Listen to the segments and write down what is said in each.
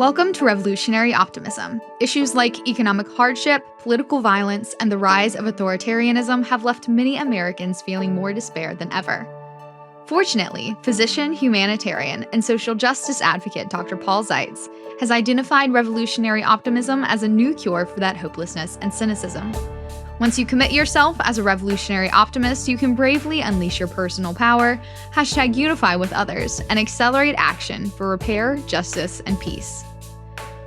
Welcome to Revolutionary Optimism. Issues like economic hardship, political violence, and the rise of authoritarianism have left many Americans feeling more despair than ever. Fortunately, physician, humanitarian, and social justice advocate Dr. Paul Zeitz has identified revolutionary optimism as a new cure for that hopelessness and cynicism. Once you commit yourself as a revolutionary optimist, you can bravely unleash your personal power, #unify with others, and accelerate action for repair, justice, and peace.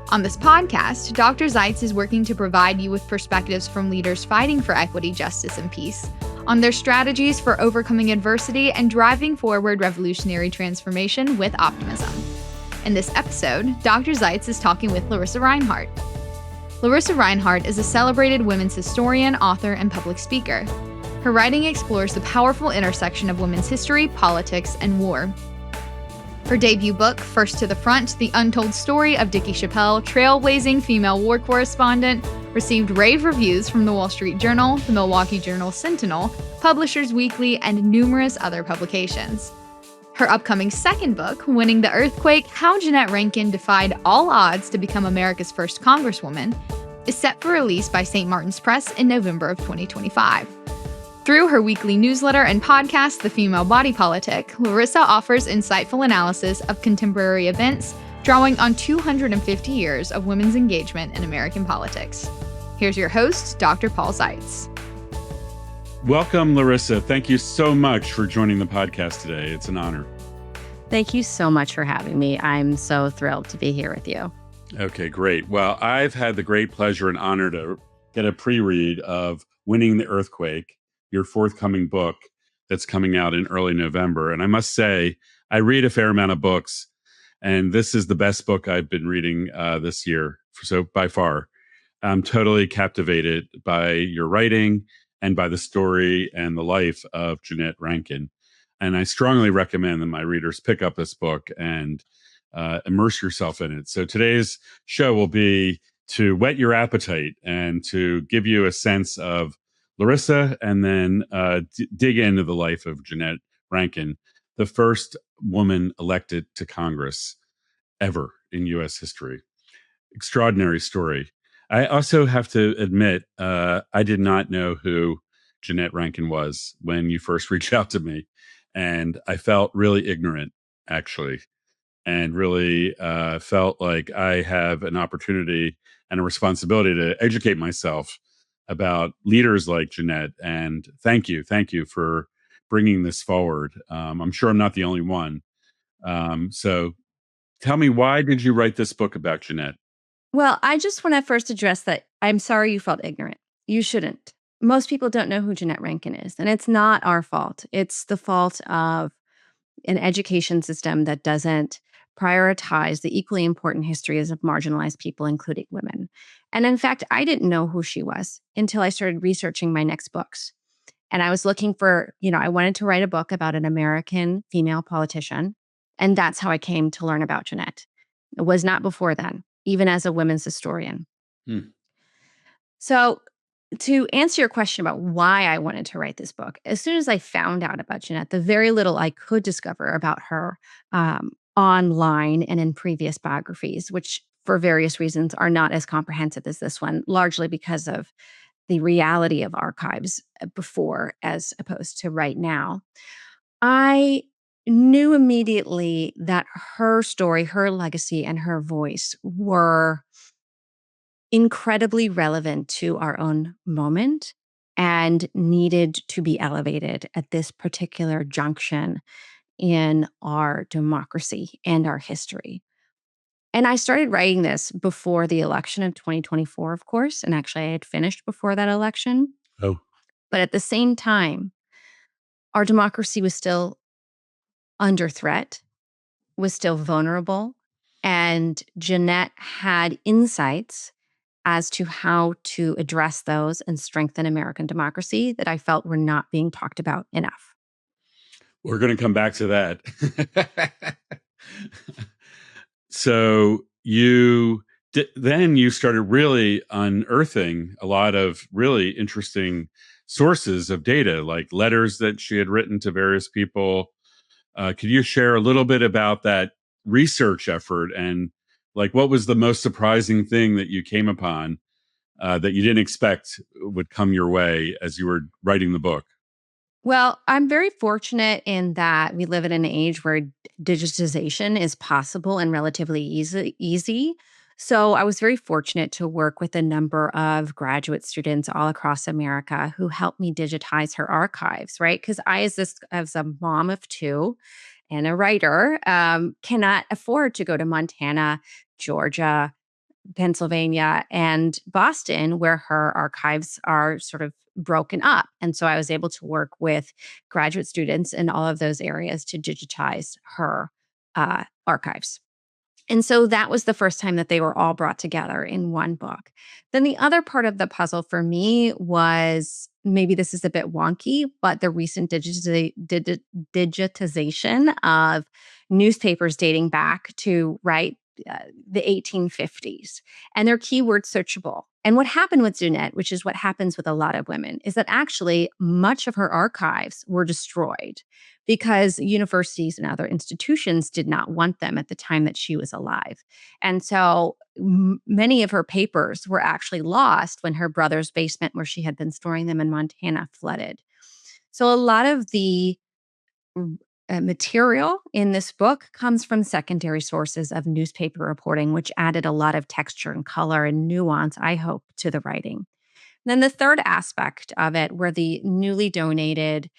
On this podcast, Dr. Zeitz is working to provide you with perspectives from leaders fighting for equity, justice, and peace, on their strategies for overcoming adversity and driving forward revolutionary transformation with optimism. In this episode, Dr. Zeitz is talking with Lorissa Rinehart. Lorissa Rinehart is a celebrated women's historian, author, and public speaker. Her writing explores the powerful intersection of women's history, politics, and war. Her debut book, First to the Front, The Untold Story of Dickie Chappelle, Trailblazing Female War Correspondent, received rave reviews from the Wall Street Journal, the Milwaukee Journal-Sentinel, Publishers Weekly, and numerous other publications. Her upcoming second book, Winning the Earthquake, How Jeannette Rankin Defied All Odds to Become America's First Congresswoman, is set for release by St. Martin's Press in November of 2025. Through her weekly newsletter and podcast, The Female Body Politic, Lorissa offers insightful analysis of contemporary events, drawing on 250 years of women's engagement in American politics. Here's your host, Dr. Paul Zeitz. Welcome, Lorissa. Thank you so much for joining the podcast today. It's an honor. Thank you so much for having me. I'm so thrilled to be here with you. Okay, great. Well, I've had the great pleasure and honor to get a pre-read of Winning the Earthquake, your forthcoming book that's coming out in early November. And I must say, I read a fair amount of books, and this is the best book I've been reading this year. So by far, I'm totally captivated by your writing and by the story and the life of Jeannette Rankin. And I strongly recommend that my readers pick up this book and immerse yourself in it. So today's show will be to whet your appetite and to give you a sense of Lorissa, and then dig into the life of Jeannette Rankin, the first woman elected to Congress ever in U.S. history. Extraordinary story. I also have to admit, I did not know who Jeannette Rankin was when you first reached out to me. And I felt really ignorant, actually, and really felt like I have an opportunity and a responsibility to educate myself about leaders like Jeannette. And thank you for bringing this forward. I'm sure I'm not the only one. So tell me, why did you write this book about Jeannette? Well, I just want to first address that I'm sorry you felt ignorant. You shouldn't. Most people don't know who Jeannette Rankin is, and it's not our fault. It's the fault of an education system that doesn't prioritize the equally important histories of marginalized people, including women. And in fact, I didn't know who she was until I started researching my next books. And I was looking for, I wanted to write a book about an American female politician. And that's how I came to learn about Jeannette. It was not before then, even as a women's historian. So to answer your question about why I wanted to write this book, as soon as I found out about Jeannette, the very little I could discover about her online and in previous biographies, which for various reasons are not as comprehensive as this one, largely because of the reality of archives before as opposed to right now, I knew immediately that her story, her legacy, and her voice were incredibly relevant to our own moment and needed to be elevated at this particular junction in our democracy and our history. And I started writing this before the election of 2024, of course, and actually I had finished before that election. Oh. But at the same time, our democracy was still under threat, was still vulnerable, and Jeannette had insights as to how to address those and strengthen American democracy that I felt were not being talked about enough. We're going to come back to that. So then you started really unearthing a lot of really interesting sources of data, like letters that she had written to various people. Could you share a little bit about that research effort and Like, what was the most surprising thing that you came upon that you didn't expect would come your way as you were writing the book? Well, I'm very fortunate in that we live in an age where digitization is possible and relatively easy. So I was very fortunate to work with a number of graduate students all across America who helped me digitize her archives, right? Because as a mom of two and a writer, cannot afford to go to Montana, Georgia, Pennsylvania and Boston, where her archives are sort of broken up. And so I was able to work with graduate students in all of those areas to digitize her archives. And so that was the first time that they were all brought together in one book. Then the other part of the puzzle for me was, maybe this is a bit wonky, but the recent digitization of newspapers dating back to the 1850s. And they're keyword searchable. And what happened with Jeannette, which is what happens with a lot of women, is that actually much of her archives were destroyed because universities and other institutions did not want them at the time that she was alive. And so many of her papers were actually lost when her brother's basement, where she had been storing them in Montana, flooded. So a lot of the material in this book comes from secondary sources of newspaper reporting, which added a lot of texture and color and nuance, I hope, to the writing. Then the third aspect of it were the newly donated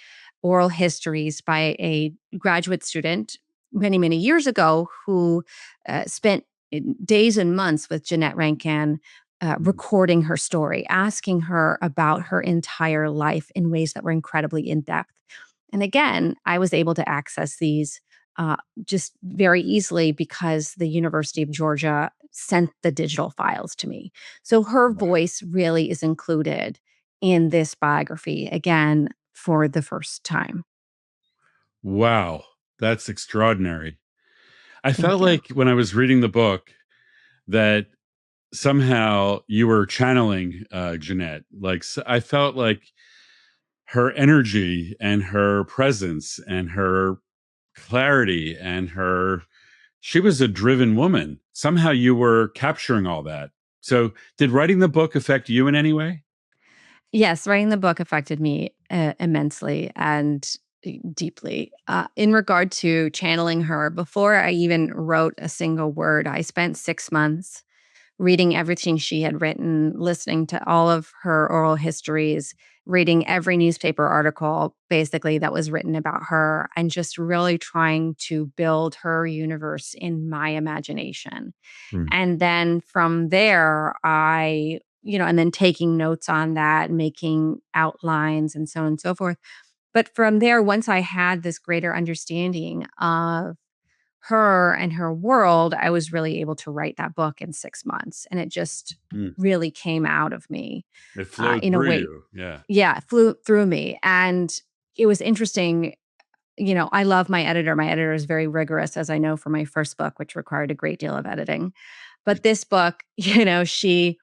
oral histories by a graduate student many, many years ago who spent days and months with Jeannette Rankin recording her story, asking her about her entire life in ways that were incredibly in depth. And again, I was able to access these just very easily because the University of Georgia sent the digital files to me. So her voice really is included in this biography again for the first time. Wow, that's extraordinary. I felt Thank you. like when I was reading the book that somehow you were channeling Jeanette. Like, I felt like her energy and her presence and her clarity and her she was a driven woman. Somehow you were capturing all that. So, did writing the book affect you in any way? Yes, writing the book affected me immensely and deeply. In regard to channeling her, before I even wrote a single word, I spent 6 months reading everything she had written, listening to all of her oral histories, reading every newspaper article basically that was written about her, and just really trying to build her universe in my imagination. Mm. And then from there, and then taking notes on that, making outlines and so on and so forth. But from there, once I had this greater understanding of her and her world, I was really able to write that book in 6 months. And it just Mm. really came out of me It flowed in a through way. you. Yeah. Yeah, it flew through me. And it was interesting. I love my editor. My editor is very rigorous, as I know for my first book, which required a great deal of editing. But this book, she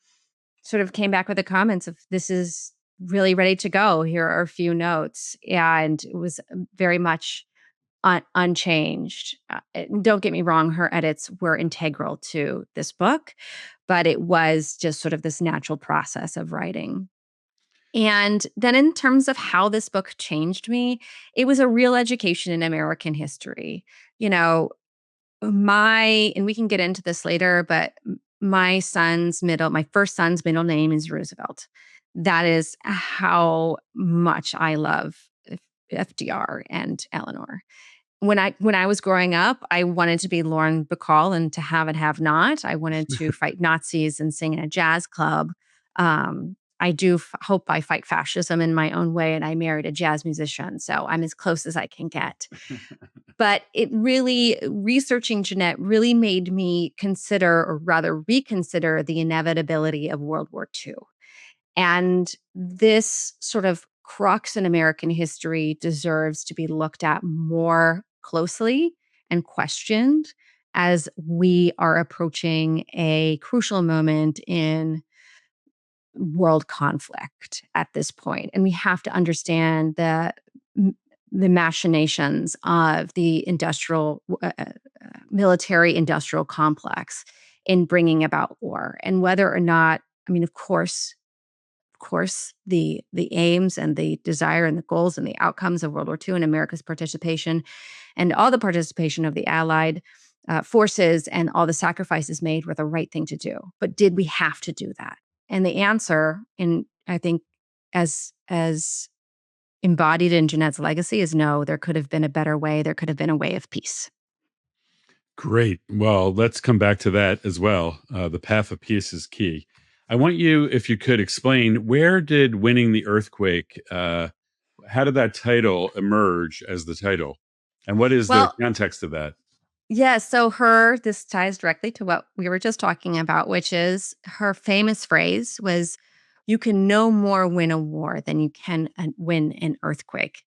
sort of came back with the comments of, this is really ready to go. Here are a few notes. And it was very much unchanged. Don't get me wrong, her edits were integral to this book, but it was just sort of this natural process of writing. And then in terms of how this book changed me, it was a real education in American history. You know, and we can get into this later, but my first son's middle name is Roosevelt. That is how much I love FDR and Eleanor. When I was growing up, I wanted to be Lauren Bacall and To Have and Have Not. I wanted to fight Nazis and sing in a jazz club. I do hope I fight fascism in my own way, and I married a jazz musician, so I'm as close as I can get. But researching Jeannette really made me consider, or rather reconsider, the inevitability of World War II. And this sort of crux in American history deserves to be looked at more closely and questioned as we are approaching a crucial moment in world conflict at this point. And we have to understand the machinations of the military industrial complex in bringing about war. And whether or not, I mean, of course, the aims and the desire and the goals and the outcomes of World War II and America's participation and all the participation of the Allied forces and all the sacrifices made were the right thing to do. But did we have to do that? And the answer, in I think, as embodied in Jeanette's legacy, is no. There could have been a better way. There could have been a way of peace. Great. Well, let's come back to that as well. The path of peace is key. I want you, if you could, explain, where did Winning the Earthquake, how did that title emerge as the title? And what is the Well, context of that? yeah, so this ties directly to what we were just talking about, which is her famous phrase was, "You can no more win a war than you can win an earthquake."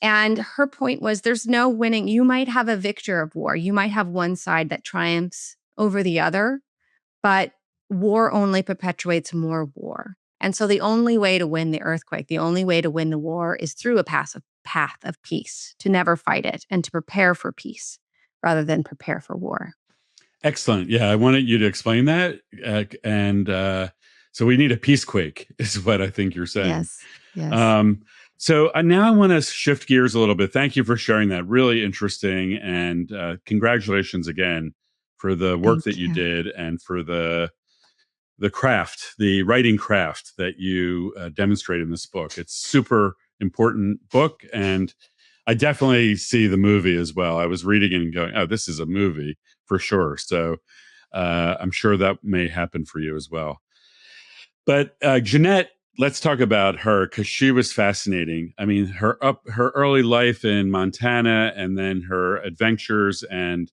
And her point was, there's no winning. You might have a victor of war. You might have one side that triumphs over the other, but war only perpetuates more war. And so the only way to win the earthquake, the only way to win the war is through a path of peace, to never fight it and to prepare for peace rather than prepare for war. Excellent. Yeah, I wanted you to explain that. So we need a peacequake, is what I think you're saying. Yes. Yes. So now I want to shift gears a little bit. Thank you for sharing that. Really interesting. And congratulations again for the work that Thank you you. did and for the craft, the writing craft that you demonstrate in this book. It's super important book. And I definitely see the movie as well. I was reading it and going, oh, this is a movie for sure. So I'm sure that may happen for you as well. But Jeannette, let's talk about her, because she was fascinating. I mean, her early life in Montana and then her adventures. And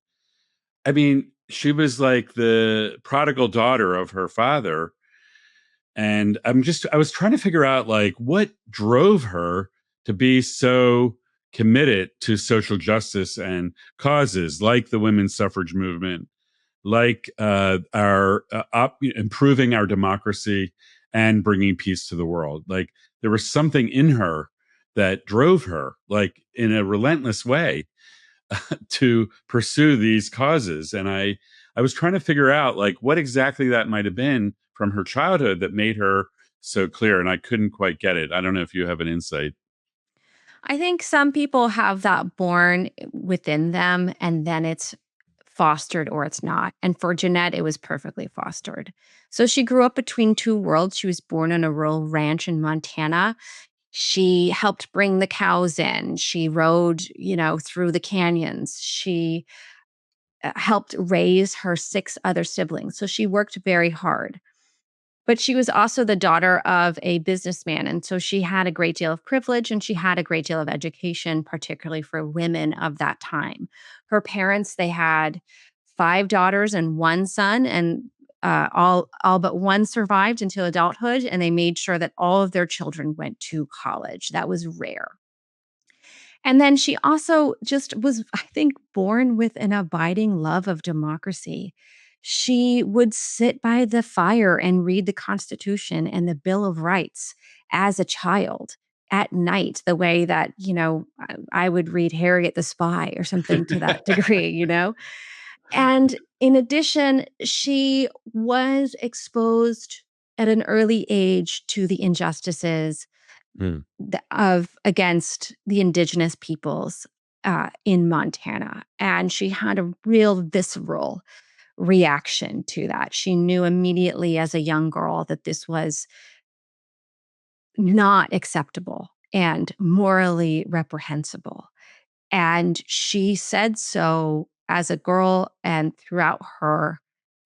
I mean, she was like the prodigal daughter of her father. And I was trying to figure out, like, what drove her to be so committed to social justice and causes like the women's suffrage movement, like our improving our democracy and bringing peace to the world. Like, there was something in her that drove her, like, in a relentless way, to pursue these causes. And I was trying to figure out, like, what exactly that might have been from her childhood that made her so clear, and I couldn't quite get it. I don't know if you have an insight. I think some people have that born within them and then it's fostered or it's not. And for Jeannette, it was perfectly fostered. So she grew up between two worlds. She was born on a rural ranch in Montana. She helped bring the cows in. She rode, through the canyons. She helped raise her 6 other siblings. So she worked very hard. But she was also the daughter of a businessman. And so she had a great deal of privilege and she had a great deal of education, particularly for women of that time. Her parents, they had 5 daughters and 1 son, and all but one survived until adulthood. And they made sure that all of their children went to college. That was rare. And then she also just was, I think, born with an abiding love of democracy. She would sit by the fire and read the Constitution and the Bill of Rights as a child at night, the way that, I would read Harriet the Spy or something to that degree. And in addition, she was exposed at an early age to the injustices Mm. of against the indigenous peoples in Montana. And she had a real visceral reaction to that. She knew immediately as a young girl that this was not acceptable and morally reprehensible. And she said so as a girl and throughout her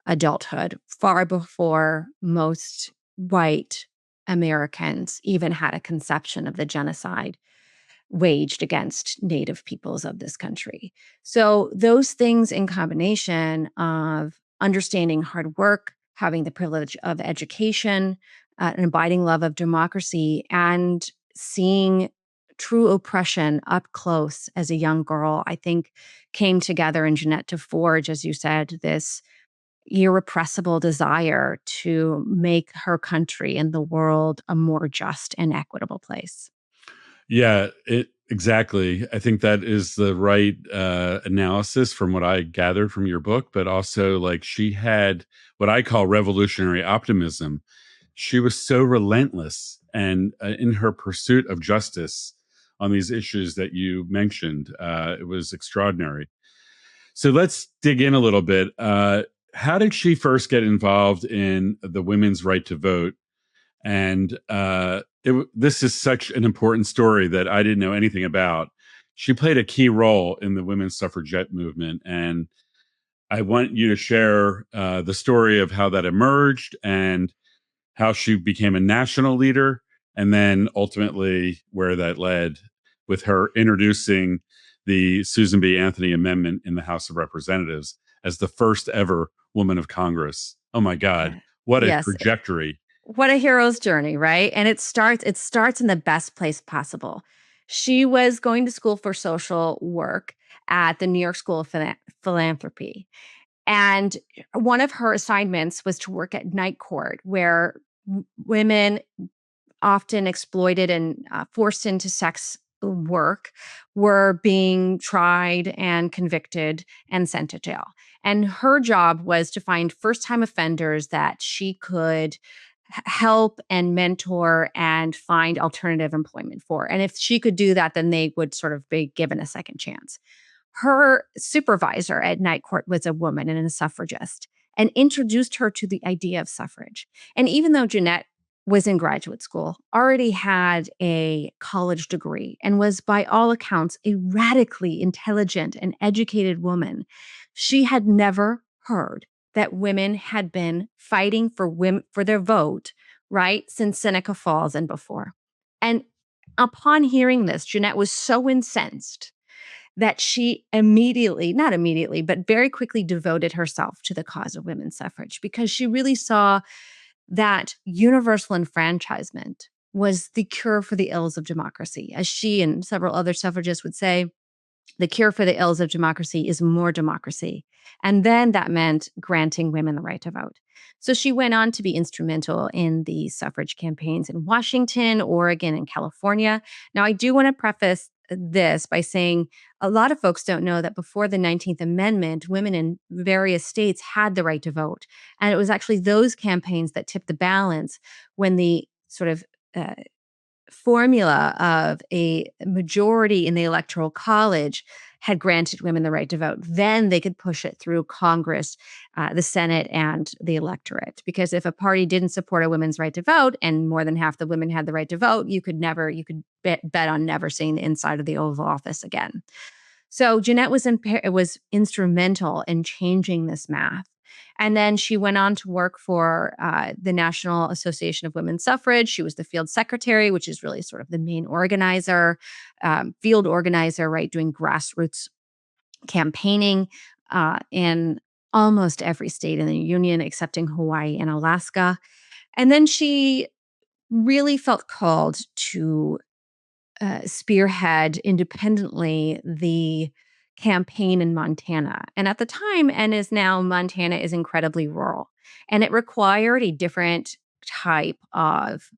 adulthood, far before most white Americans even had a conception of the genocide waged against Native peoples of this country. So, those things in combination of understanding hard work, having the privilege of education, an abiding love of democracy, and seeing true oppression up close as a young girl, I think came together in Jeannette to forge, as you said, this irrepressible desire to make her country and the world a more just and equitable place. Yeah, Exactly. I think that is the right analysis from what I gathered from your book, but also like she had what I call revolutionary optimism. She was so relentless and in her pursuit of justice on these issues that you mentioned. It was extraordinary. So let's dig in a little bit. How did she first get involved in the women's right to vote? And this is such an important story that I didn't know anything about. She played a key role in the women's suffragette movement, and I want you to share the story of how that emerged and how she became a national leader, and then ultimately where that led with her introducing the Susan B. Anthony Amendment in the House of Representatives as the first ever woman of Congress. Oh my God, Yeah. what a Yes. trajectory! What a hero's journey, right? And it starts in the best place possible. She was going to school for social work at the New York School of Philanthropy. And one of her assignments was to work at night court, where women often exploited and forced into sex work were being tried and convicted and sent to jail. And her job was to find first time offenders that she could help and mentor and find alternative employment for. And if she could do that, then they would sort of be given a second chance. Her supervisor at night court was a woman and a suffragist and introduced her to the idea of suffrage. And even though Jeannette was in graduate school, already had a college degree, and was by all accounts a radically intelligent and educated woman, she had never heard that women had been fighting for women for their vote, right, since Seneca Falls and before. And upon hearing this, Jeannette was so incensed that she immediately, not immediately, but very quickly devoted herself to the cause of women's suffrage, because she really saw that universal enfranchisement was the cure for the ills of democracy. As she and several other suffragists would say, the cure for the ills of democracy is more democracy. And then that meant granting women the right to vote. So she went on to be instrumental in the suffrage campaigns in Washington, Oregon, and California. Now, I do want to preface this by saying a lot of folks don't know that before the 19th Amendment, women in various states had the right to vote. And it was actually those campaigns that tipped the balance when the sort of uh, formula of a majority in the Electoral College had granted women the right to vote. Then they could push it through Congress, the Senate, and the electorate. Because if a party didn't support a women's right to vote, and more than half the women had the right to vote, you could bet on never seeing the inside of the Oval Office again. So Jeannette was instrumental in changing this math. And then she went on to work for the National Association of Women's Suffrage. She was the field secretary, which is really sort of the main organizer, field organizer, right, doing grassroots campaigning in almost every state in the union, excepting Hawaii and Alaska. And then she really felt called to spearhead independently the campaign in Montana. And at the time, and is now, Montana is incredibly rural. And it required a different type of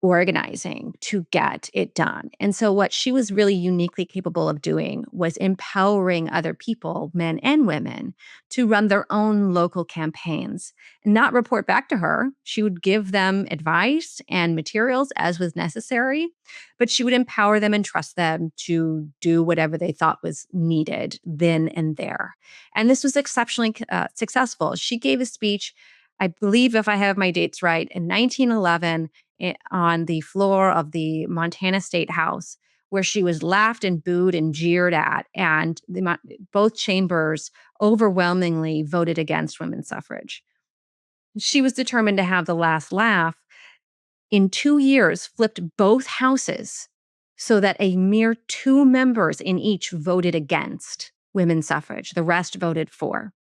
organizing to get it done. And so, what she was really uniquely capable of doing was empowering other people, men and women, to run their own local campaigns and not report back to her. She would give them advice and materials as was necessary, but she would empower them and trust them to do whatever they thought was needed then and there. And this was exceptionally successful. She gave a speech, I believe, if I have my dates right, in 1911 on the floor of the Montana State House, where she was laughed and booed and jeered at. And both chambers overwhelmingly voted against women's suffrage. She was determined to have the last laugh. In 2 years, flipped both houses so that a mere 2 members in each voted against women's suffrage. The rest voted for.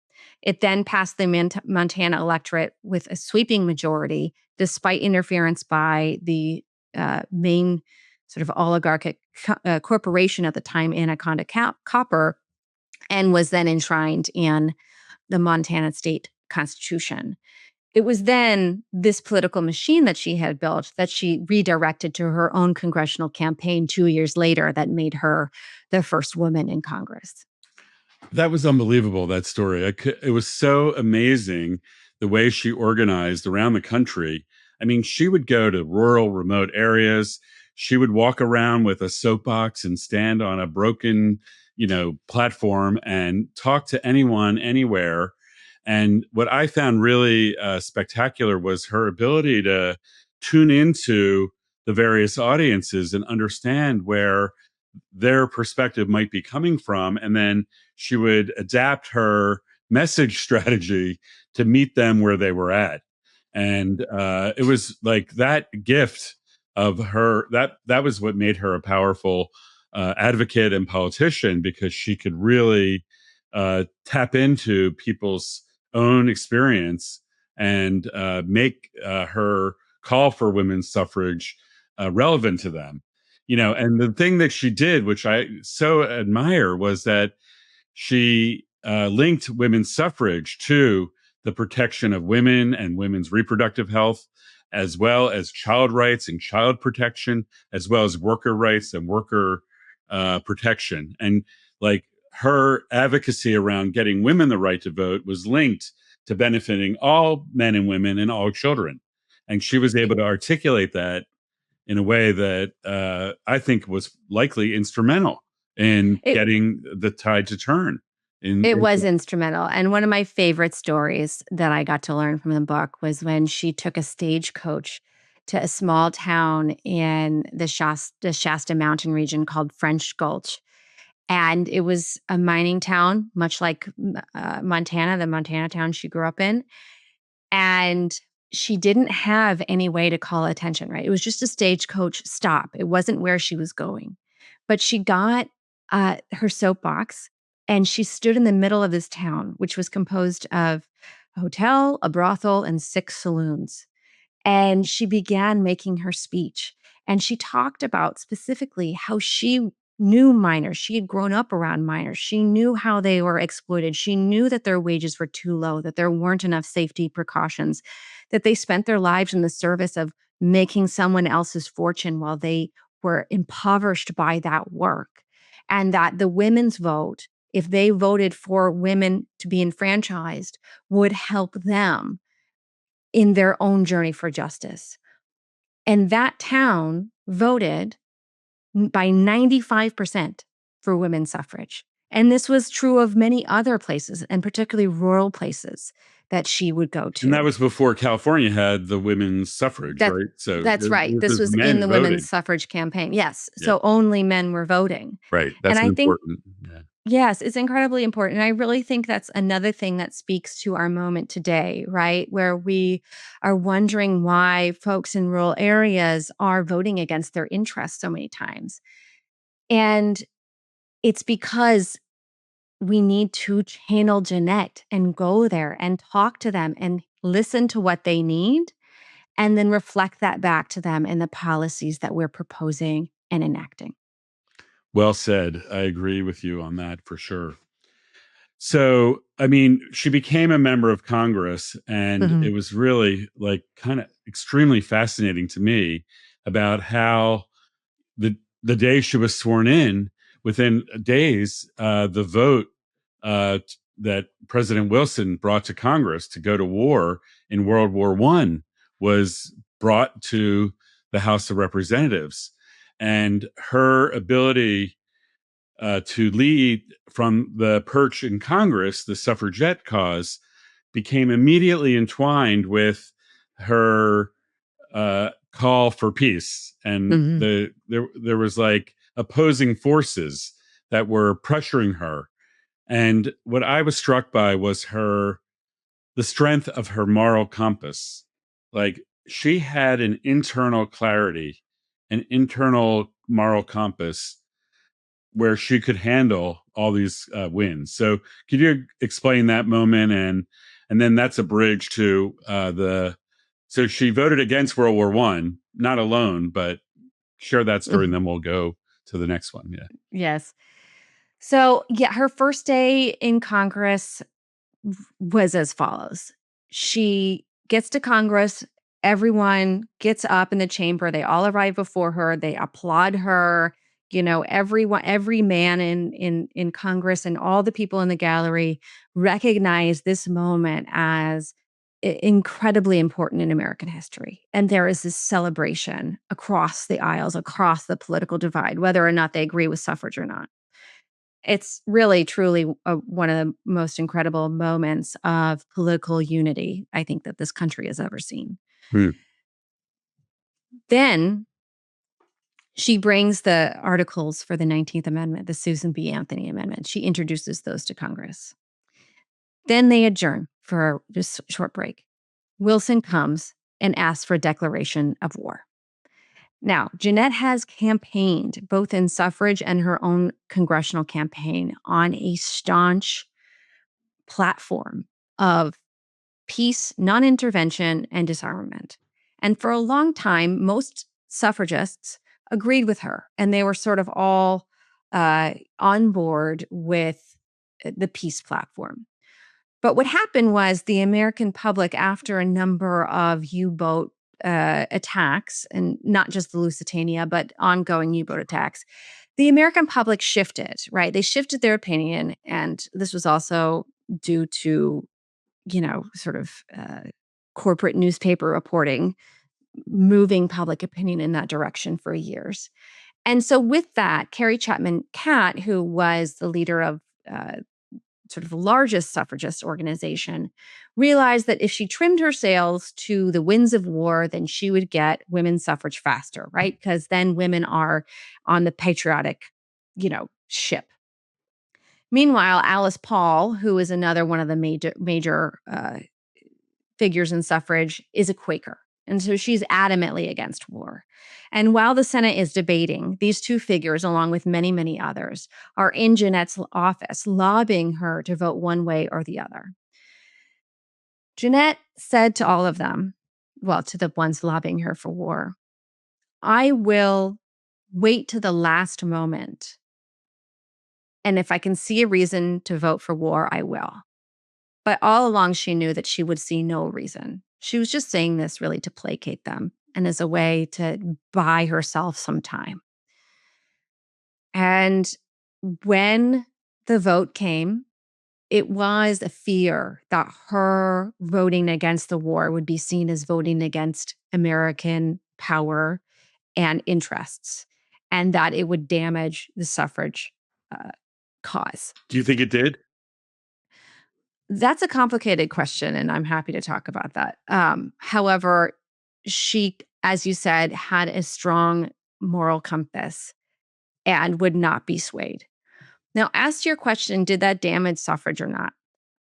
It then passed the Montana electorate with a sweeping majority, despite interference by the main sort of oligarchic corporation at the time, Anaconda Copper, and was then enshrined in the Montana state constitution. it was then this political machine that she had built that she redirected to her own congressional campaign 2 years later that made her the first woman in Congress. That was unbelievable, that story. It was so amazing the way she organized around the country. I mean, she would go to rural, remote areas. She would walk around with a soapbox and stand on a broken, platform and talk to anyone, anywhere. And what I found really spectacular was her ability to tune into the various audiences and understand where their perspective might be coming from. And then she would adapt her message strategy to meet them where they were at. And it was like that gift of her, that was what made her a powerful advocate and politician, because she could really tap into people's own experience and make her call for women's suffrage relevant to them. And the thing that she did, which I so admire, was that she linked women's suffrage to the protection of women and women's reproductive health, as well as child rights and child protection, as well as worker rights and worker protection. And like, her advocacy around getting women the right to vote was linked to benefiting all men and women and all children. And she was able to articulate that in a way that I think was likely instrumental in getting the tide to turn. It was instrumental. And one of my favorite stories that I got to learn from the book was when she took a stagecoach to a small town in the Shasta Mountain region called French Gulch. And it was a mining town, much like Montana, the Montana town she grew up in. And she didn't have any way to call attention, right? It was just a stagecoach stop. It wasn't where she was going. But she got her soapbox and she stood in the middle of this town, which was composed of a hotel, a brothel, and 6 saloons. And she began making her speech. And she talked about specifically how she knew miners. She had grown up around miners. She knew how they were exploited. She knew that their wages were too low, that there weren't enough safety precautions, that they spent their lives in the service of making someone else's fortune while they were impoverished by that work. And that the women's vote, if they voted for women to be enfranchised, would help them in their own journey for justice. And that town voted by 95% for women's suffrage. And this was true of many other places, and particularly rural places that she would go to. And that was before California had the women's suffrage, right? So that's right. This was in the women's suffrage campaign. Yes. Yeah. So only men were voting. Right. That's important. Yes, it's incredibly important. And I really think that's another thing that speaks to our moment today, right? Where we are wondering why folks in rural areas are voting against their interests so many times. And it's because we need to channel Jeannette and go there and talk to them and listen to what they need, and then reflect that back to them in the policies that we're proposing and enacting. Well said. I agree with you on that for sure. So, I mean, she became a member of Congress, and it was really like kind of extremely fascinating to me about how the day she was sworn in, within days, the vote that President Wilson brought to Congress to go to war in World War I was brought to the House of Representatives. And her ability to lead from the perch in Congress, the suffragette cause, became immediately entwined with her call for peace. And there was like opposing forces that were pressuring her. And what I was struck by was the strength of her moral compass. Like, she had an internal clarity, an internal moral compass where she could handle all these wins. So could you explain that moment? And then that's a bridge to so she voted against World War I, not alone, but share that story and then we'll go to the next one. Yeah. Yes. So yeah, her first day in Congress was as follows. She gets to Congress. Everyone gets up in the chamber. They all arrive before her. They applaud her. Every man in Congress and all the people in the gallery recognize this moment as incredibly important in American history. And there is this celebration across the aisles, across the political divide, whether or not they agree with suffrage or not. It's really, truly one of the most incredible moments of political unity, I think, that this country has ever seen. Hmm. Then she brings the articles for the 19th Amendment, the Susan B. Anthony Amendment. She introduces those to Congress. Then they adjourn for just a short break. Wilson comes and asks for a declaration of war. Now, Jeannette has campaigned both in suffrage and her own congressional campaign on a staunch platform of peace, non-intervention, and disarmament. And for a long time, most suffragists agreed with her, and they were sort of all on board with the peace platform. But what happened was the American public, after a number of U-boat attacks, and not just the Lusitania, but ongoing U-boat attacks, the American public shifted, right? They shifted their opinion, and this was also due to, sort of corporate newspaper reporting, moving public opinion in that direction for years. And so with that, Carrie Chapman Catt, who was the leader of sort of the largest suffragist organization, realized that if she trimmed her sails to the winds of war, then she would get women's suffrage faster, right? Because then women are on the patriotic, ship. Meanwhile, Alice Paul, who is another one of the major figures in suffrage, is a Quaker. And so she's adamantly against war. And while the Senate is debating, these two figures, along with many, many others, are in Jeannette's office lobbying her to vote one way or the other. Jeannette said to all of them, well, to the ones lobbying her for war, I will wait to the last moment. And if I can see a reason to vote for war, I will. But all along, she knew that she would see no reason. She was just saying this really to placate them and as a way to buy herself some time. And when the vote came, it was a fear that her voting against the war would be seen as voting against American power and interests, and that it would damage the suffrage cause. Do you think it did? That's a complicated question, and I'm happy to talk about that. However, she, as you said, had a strong moral compass and would not be swayed. Now, as to your question, did that damage suffrage or not?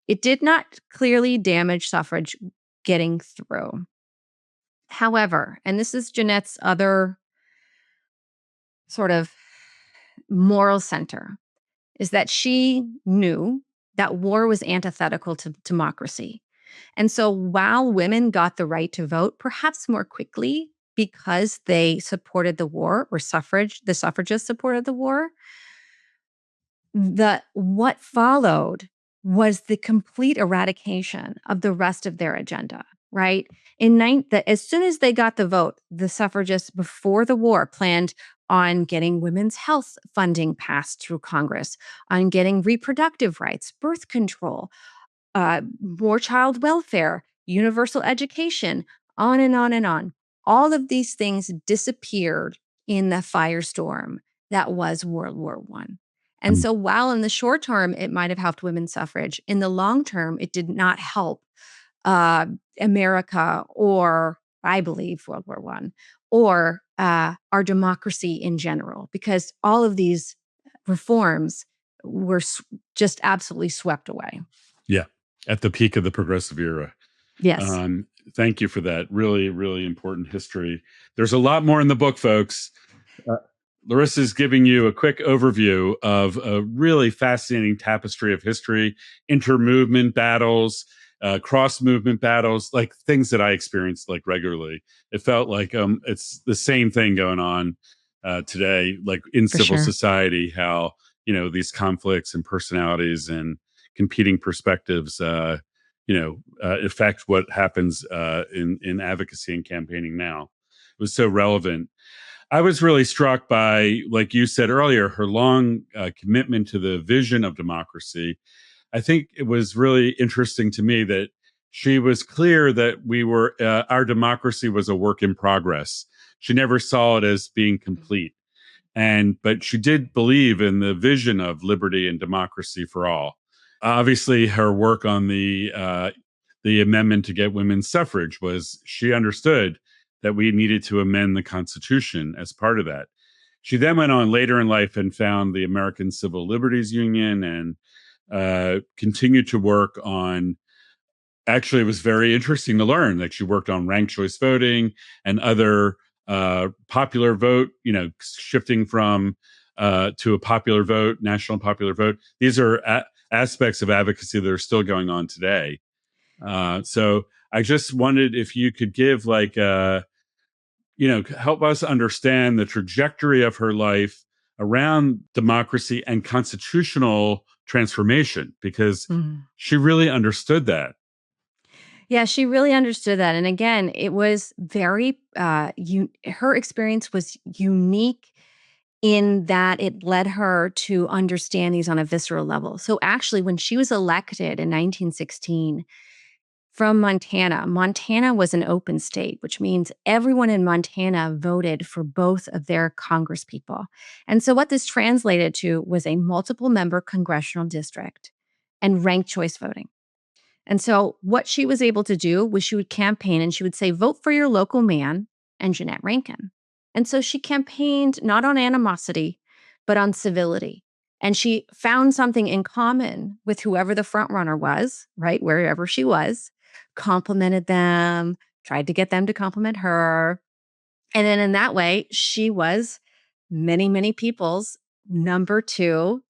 It did not clearly damage suffrage getting through. However, and this is Jeannette's other sort of moral center, is that she knew that war was antithetical to democracy. And so while women got the right to vote, perhaps more quickly because they supported the war, or the suffragists supported the war, what followed was the complete eradication of the rest of their agenda, right? As soon as they got the vote, the suffragists before the war planned on getting women's health funding passed through Congress, on getting reproductive rights, birth control, more child welfare, universal education, on and on and on. All of these things disappeared in the firestorm that was World War I. And so while in the short term, it might have helped women's suffrage, in the long term, it did not help America, or I believe World War I, or our democracy in general, because all of these reforms were just absolutely swept away. Yeah, at the peak of the progressive era. Yes. Thank you for that. Really, really important history. There's a lot more in the book, folks. Larissa's giving you a quick overview of a really fascinating tapestry of history, inter-movement battles, cross-movement battles, like things that I experienced like regularly. It felt like it's the same thing going on today, like in civil society, how, these conflicts and personalities and competing perspectives, affect what happens in advocacy and campaigning now. It was so relevant. I was really struck by, like you said earlier, her long commitment to the vision of democracy. I think it was really interesting to me that she was clear that our democracy was a work in progress. She never saw it as being complete. But she did believe in the vision of liberty and democracy for all. Obviously, her work on the amendment to get women's suffrage she understood that we needed to amend the Constitution as part of that. She then went on later in life and found the American Civil Liberties Union and continued to work on. Actually, it was very interesting to learn that she worked on ranked choice voting and other popular vote, shifting from to a popular vote, national popular vote. These are aspects of advocacy that are still going on today. So I just wondered if you could give help us understand the trajectory of her life around democracy and constitutional transformation, because she really understood that. Yeah, she really understood that. And again, it was very, her experience was unique in that it led her to understand these on a visceral level. So actually, when she was elected in 1916 from Montana was an open state, which means everyone in Montana voted for both of their congresspeople. And so what this translated to was a multiple member congressional district and ranked choice voting. And so what she was able to do was she would campaign and she would say, vote for your local man and Jeannette Rankin. And so she campaigned not on animosity, but on civility. And she found something in common with whoever the front runner was, right? Wherever she was, complimented them, tried to get them to compliment her. And then in that way, she was many, many people's number two,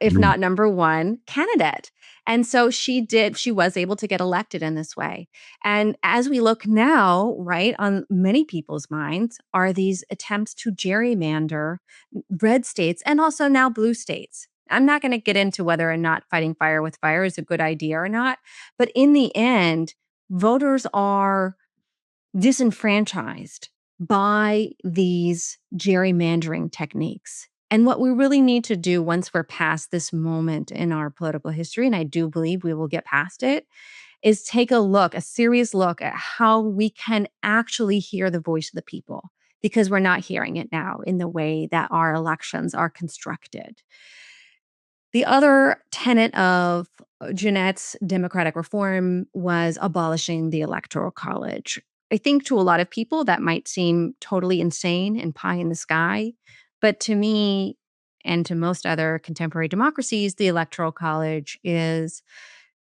if not number one candidate. And so she was able to get elected in this way. And as we look now, right, on many people's minds are these attempts to gerrymander red states and also now blue states. I'm not going to get into whether or not fighting fire with fire is a good idea or not. But in the end, voters are disenfranchised by these gerrymandering techniques. And what we really need to do once we're past this moment in our political history, and I do believe we will get past it, is take a serious look at how we can actually hear the voice of the people, because we're not hearing it now in the way that our elections are constructed. The other tenet of Jeannette's democratic reform was abolishing the Electoral College. I think to a lot of people that might seem totally insane and pie in the sky. But to me, and to most other contemporary democracies, the Electoral College is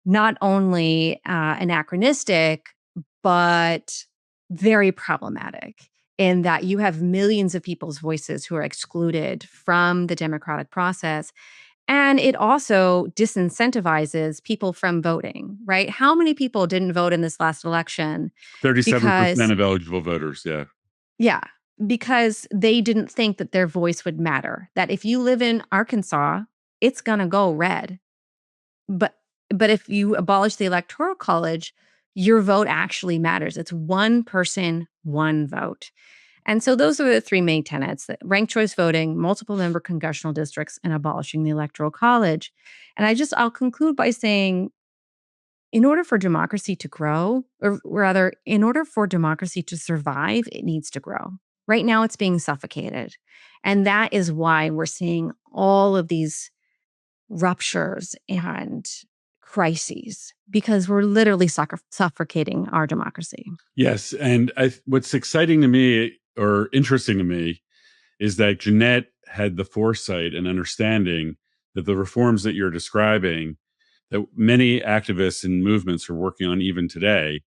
not only anachronistic, but very problematic in that you have millions of people's voices who are excluded from the democratic process. And it also disincentivizes people from voting, right? How many people didn't vote in this last election? 37% of eligible voters, yeah. Yeah, because they didn't think that their voice would matter. That if you live in Arkansas, it's going to go red. But if you abolish the Electoral College, your vote actually matters. It's one person, one vote. And so those are the three main tenets: that ranked choice voting, multiple member congressional districts, and abolishing the Electoral College. And I'll conclude by saying, in order for democracy to grow, or rather, in order for democracy to survive, it needs to grow. Right now, it's being suffocated. And that is why we're seeing all of these ruptures and crises, because we're literally suffocating our democracy. Yes. And what's exciting to me, or interesting to me, is that Jeannette had the foresight and understanding that the reforms that you're describing, that many activists and movements are working on even today,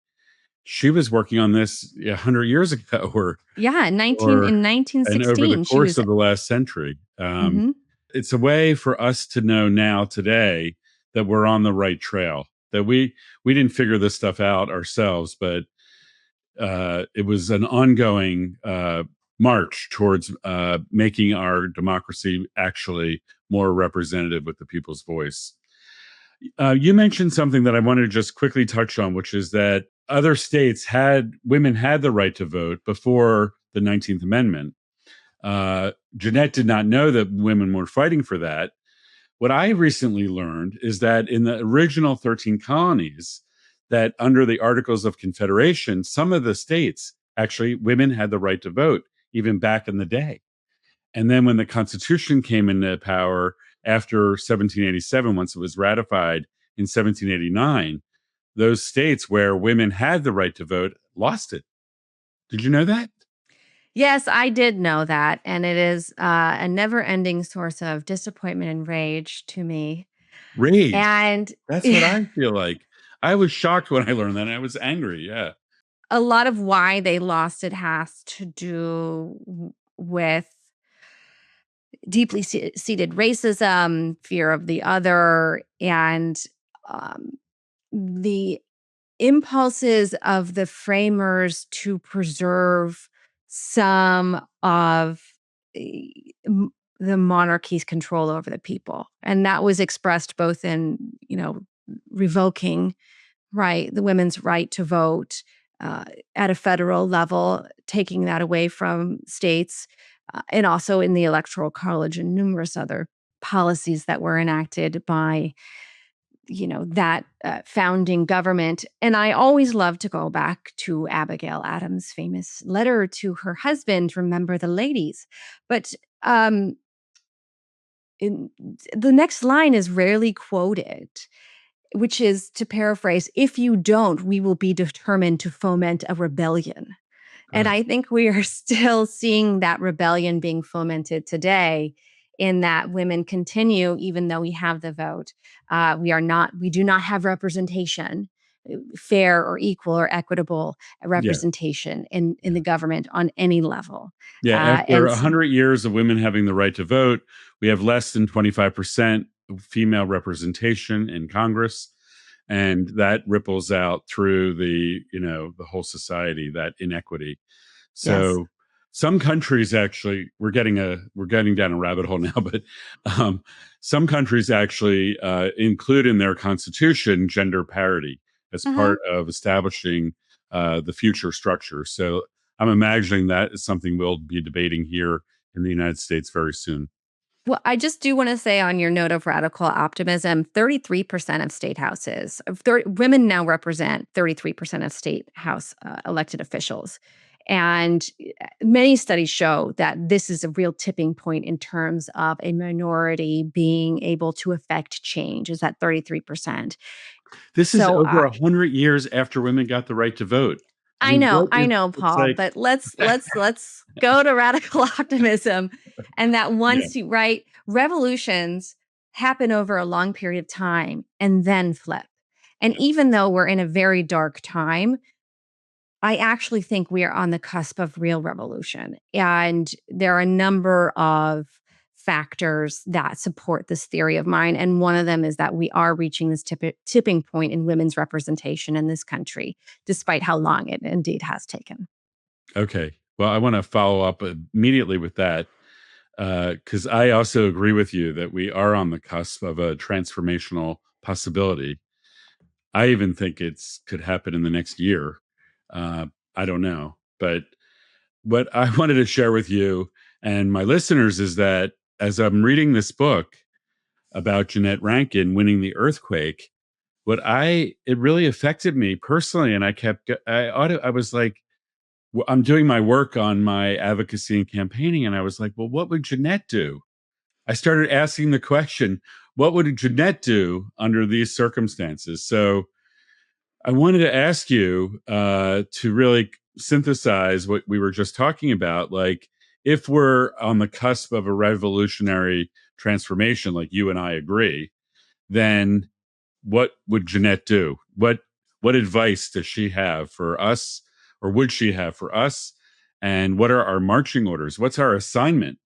she was working on this 100 years ago, in and 1916, over the course of the last century. It's a way for us to know now today that we're on the right trail, that we didn't figure this stuff out ourselves, but it was an ongoing march towards making our democracy actually more representative with the people's voice. You mentioned something that I want to just quickly touch on, which is that other states women had the right to vote before the 19th Amendment. Jeannette did not know that women were fighting for that. What I recently learned is that in the original 13 colonies, that under the Articles of Confederation, some of the states actually women had the right to vote even back in the day. And then when the Constitution came into power after 1787, once it was ratified in 1789, those states where women had the right to vote lost it. Did you know that? Yes, I did know that, and it is a never-ending source of disappointment and rage to me. Rage. And That's what I feel like. I was shocked when I learned that. And I was angry. Yeah. a lot of why they lost it has to do with deeply seated racism, fear of the other, and um, the impulses of the framers to preserve some of the the monarchy's control over the people. And that was expressed both in, revoking the women's right to vote at a federal level, taking that away from states, and also in the Electoral College and numerous other policies that were enacted by that founding government. And I always love to go back to Abigail Adams' famous letter to her husband, "Remember the ladies." But the next line is rarely quoted, which is, to paraphrase, "If you don't, we will be determined to foment a rebellion." And Ugh. I think we are still seeing that rebellion being fomented today, in that women continue, even though we have the vote, we do not have representation, fair or equal or equitable Yeah. representation in the government on any level. Yeah. After And 100 years of women having the right to vote, we have less than 25% female representation in Congress. And that ripples out through the whole society, that inequity. yes. So some countries actually, we're getting down a rabbit hole now, but some countries actually include in their constitution gender parity as Mhm. part of establishing the future structure. So I'm imagining that is something we'll be debating here in the United States very soon. Well, I just do want to say, on your note of radical optimism, 33% of state houses, women now represent 33% of state house elected officials. And many studies show that this is a real tipping point in terms of a minority being able to affect change, is that 33%. This is So over 100 years after women got the right to vote. I I mean, know, what I is know, it's Paul, like but let's go to radical optimism, and that yeah, once revolutions happen over a long period of time and then flip. And yeah. even though we're in a very dark time, I actually think we are on the cusp of real revolution. And there are a number of factors that support this theory of mine. And one of them is that we are reaching this tipping point in women's representation in this country, despite how long it indeed has taken. Okay. Well, I want to follow up immediately with that because I also agree with you that we are on the cusp of a transformational possibility. I even think it's could happen in the next year. Uh, I don't know, but what I wanted to share with you and my listeners is that as I'm reading this book about Jeannette Rankin winning the earthquake, it really affected me personally, and I was like, I'm doing my work on my advocacy and campaigning, and I was like, well, what would Jeannette do? I started asking the question, what would Jeannette do under these circumstances? So I wanted to ask you to really synthesize what we were just talking about. Like, if we're on the cusp of a revolutionary transformation, like you and I agree, then what would Jeannette do? What advice does she have for us, or would she have for us? And what are our marching orders? What's our assignment?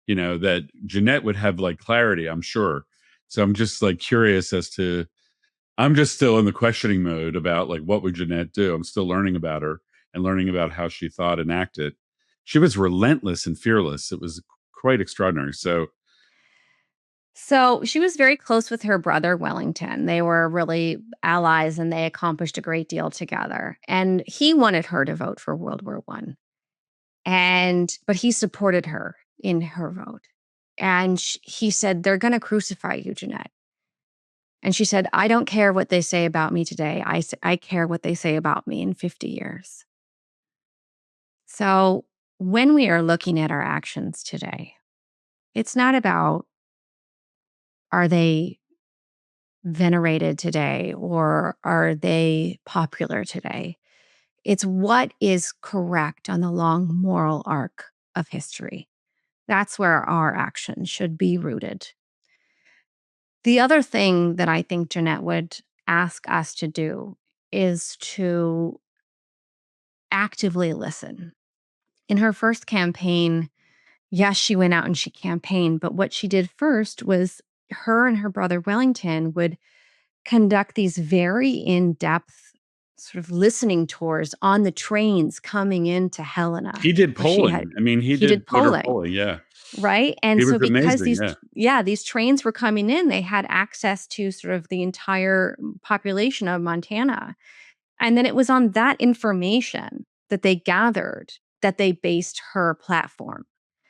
That Jeannette would have like clarity, I'm sure. So I'm just like curious as to I'm just still in the questioning mode about like what would Jeannette do? I'm still learning about her and learning about how she thought and acted. She was relentless and fearless. It was quite extraordinary. So So she was very close with her brother, Wellington. They were really allies and they accomplished a great deal together. And he wanted her to vote for World War One. But he supported her in her vote. And he said, "They're going to crucify you, Jeannette." And she said, "I don't care what they say about me today. I care what they say about me in 50 years. So when we are looking at our actions today, it's not about, are they venerated today or are they popular today? It's what is correct on the long moral arc of history. That's where our actions should be rooted. The other thing that I think Jeannette would ask us to do is to actively listen. In her first campaign, yes, she went out and she campaigned, but what she did first was her and her brother Wellington would conduct these very in-depth sort of listening tours on the trains coming into Helena, He did where she polling. had I mean, he he did did voter polling, polling. Yeah. right? And He was so because amazing. Yeah. these trains were coming in, they had access to sort of the entire population of Montana. And then it was on that information that they gathered that they based her platform.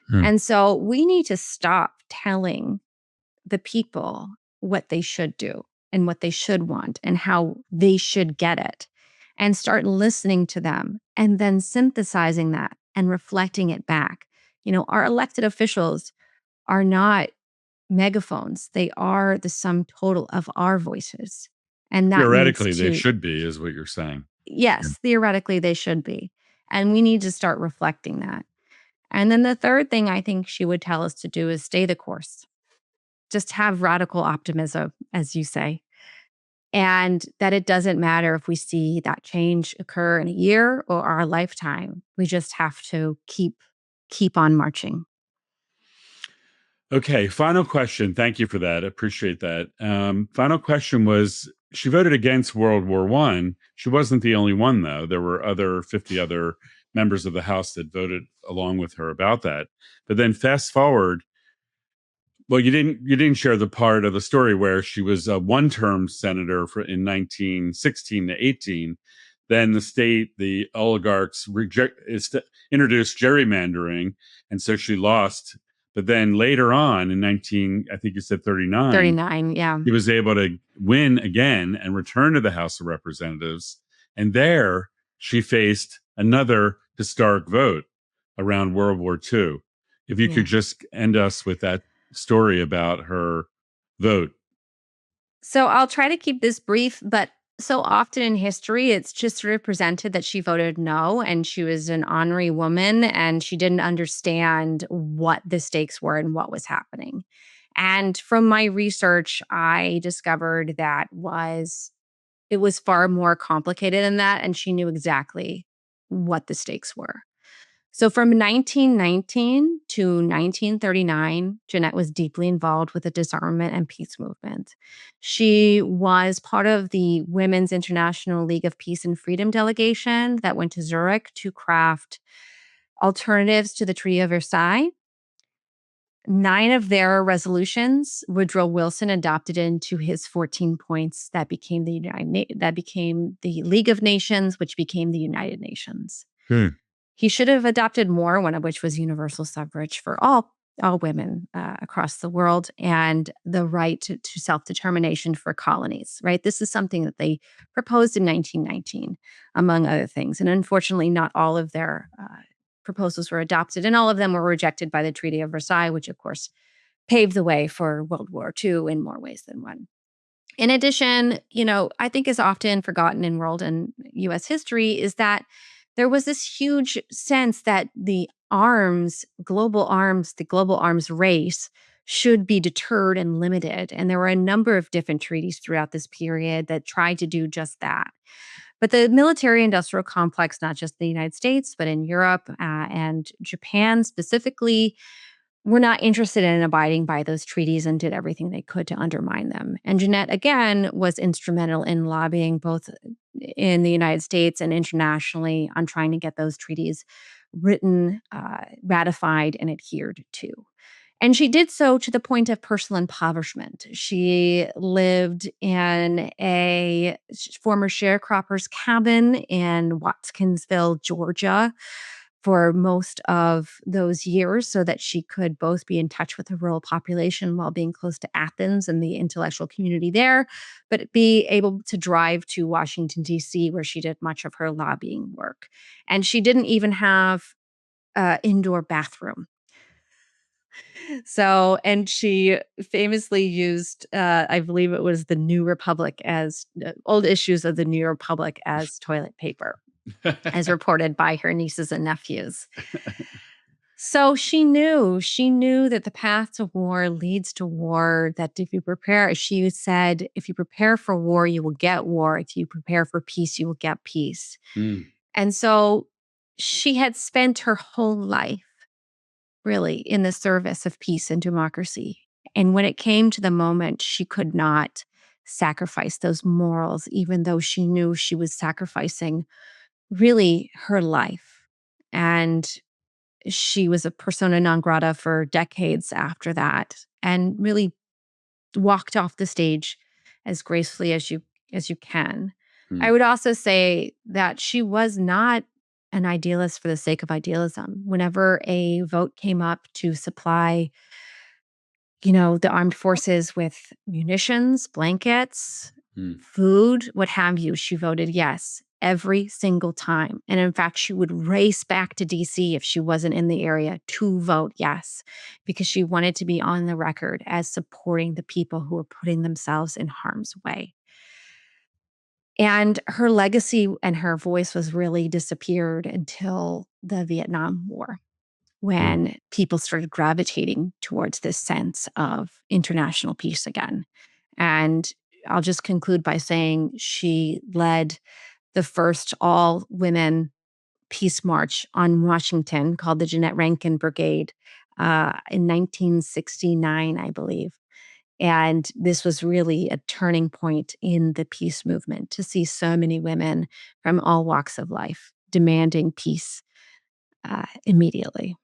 Hmm. And so we need to stop telling the people what they should do and what they should want and how they should get it and start listening to them and then synthesizing that and reflecting it back. Our elected officials are not megaphones. They are the sum total of our voices. And that needs Theoretically, they to, should be, is what you're saying. Yeah. yes, theoretically they should be. And we need to start reflecting that. And then the third thing I think she would tell us to do is stay the course. Just have radical optimism, as you say, and that it doesn't matter if we see that change occur in a year or our lifetime. We just have to keep on marching. Okay, final question. Thank you for that. I appreciate that. Final question was, she voted against World War One. She wasn't the only one, though. There were 50 other members of the House that voted along with her about that. But then fast forward, well, you didn't share the part of the story where she was a one-term senator in 1916 to 18. Then the oligarchs introduced gerrymandering, and so she lost. But then later on in I think you said 39, 39, yeah. he was able to win again and return to the House of Representatives. And there she faced another historic vote around World War II. If you could just end us with that story about her vote. So I'll try to keep this brief, but so often in history, it's just sort of presented that she voted no and she was an ornery woman and she didn't understand what the stakes were and what was happening. And from my research, I discovered it was far more complicated than that, and she knew exactly what the stakes were. So from 1919 to 1939, Jeannette was deeply involved with the disarmament and peace movement. She was part of the Women's International League of Peace and Freedom delegation that went to Zurich to craft alternatives to the Treaty of Versailles. 9 of their resolutions, Woodrow Wilson adopted into his 14 points that became the League of Nations, which became the United Nations. He should have adopted more, one of which was universal suffrage for all women across the world and the right to self-determination for colonies, right? This is something that they proposed in 1919, among other things. And unfortunately, not all of their proposals were adopted, and all of them were rejected by the Treaty of Versailles, which, of course, paved the way for World War II in more ways than one. In addition, I think is often forgotten in world and U.S. history is that there was this huge sense that the global arms race should be deterred and limited. And there were a number of different treaties throughout this period that tried to do just that. But the military industrial complex, not just the United States, but in Europe and Japan specifically, were not interested in abiding by those treaties and did everything they could to undermine them. And Jeannette, again, was instrumental in lobbying both in the United States and internationally on trying to get those treaties written, ratified, and adhered to. And she did so to the point of personal impoverishment. She lived in a former sharecropper's cabin in Watkinsville, Georgia, for most of those years so that she could both be in touch with the rural population while being close to Athens and the intellectual community there, but be able to drive to Washington, D.C., where she did much of her lobbying work. And she didn't even have an indoor bathroom. So, and she famously used, I believe it was the New Republic as old issues of the New Republic as toilet paper, as reported by her nieces and nephews. So she knew that the path to war leads to war, that if you prepare, she said, if you prepare for war, you will get war. If you prepare for peace, you will get peace. Mm. And so she had spent her whole life really in the service of peace and democracy. And when it came to the moment, she could not sacrifice those morals, even though she knew she was sacrificing really her life. And she was a persona non grata for decades after that, and really walked off the stage as gracefully as you can. I would also say that she was not an idealist for the sake of idealism. Whenever a vote came up to supply, the armed forces with munitions, blankets, Mm. food, what have you, she voted yes every single time. And in fact, she would race back to DC if she wasn't in the area to vote yes, because she wanted to be on the record as supporting the people who were putting themselves in harm's way. And her legacy and her voice was really disappeared until the Vietnam War, when people started gravitating towards this sense of international peace again. And I'll just conclude by saying she led the first all-women peace march on Washington called the Jeannette Rankin Brigade in 1969, I believe. And this was really a turning point in the peace movement to see so many women from all walks of life demanding peace immediately.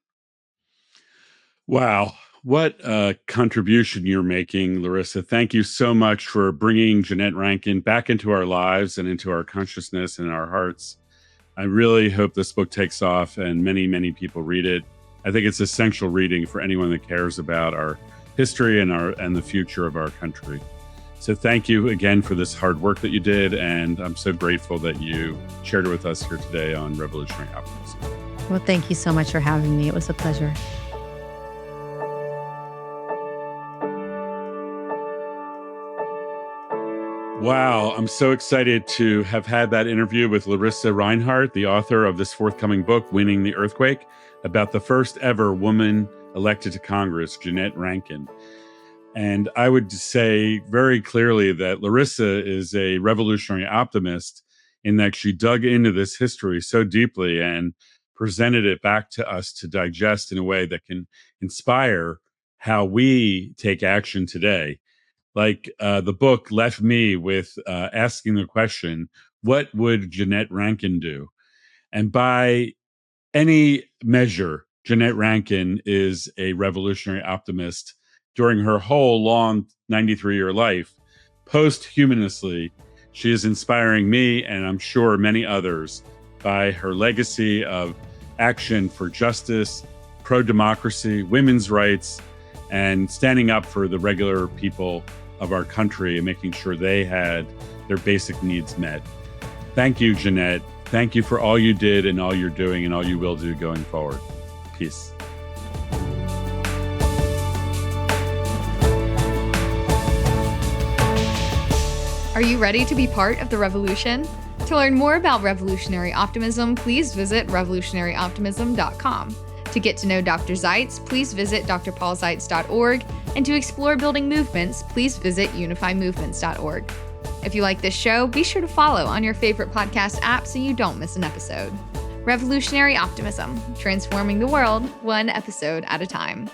Wow. What a contribution you're making, Lorissa. Thank you so much for bringing Jeannette Rankin back into our lives and into our consciousness and our hearts. I really hope this book takes off and many, many people read it. I think it's essential reading for anyone that cares about our history and the future of our country. So thank you again for this hard work that you did. And I'm so grateful that you shared it with us here today on Revolutionary Optimism. Well, thank you so much for having me. It was a pleasure. Wow, I'm so excited to have had that interview with Lorissa Rinehart, the author of this forthcoming book, Winning the Earthquake, about the first ever woman elected to Congress, Jeannette Rankin. And I would say very clearly that Lorissa is a revolutionary optimist in that she dug into this history so deeply and presented it back to us to digest in a way that can inspire how we take action today. Like the book left me with asking the question, what would Jeannette Rankin do? And by any measure, Jeannette Rankin is a revolutionary optimist during her whole long 93-year life. Posthumously, she is inspiring me, and I'm sure many others, by her legacy of action for justice, pro-democracy, women's rights, and standing up for the regular people of our country and making sure they had their basic needs met. Thank you, Jeannette. Thank you for all you did and all you're doing and all you will do going forward. Peace. Are you ready to be part of the revolution? To learn more about revolutionary optimism, please visit revolutionaryoptimism.com. To get to know Dr. Zeitz, please visit drpaulzeitz.org. And to explore building movements, please visit unifymovements.org. If you like this show, be sure to follow on your favorite podcast app so you don't miss an episode. Revolutionary Optimism, transforming the world one episode at a time.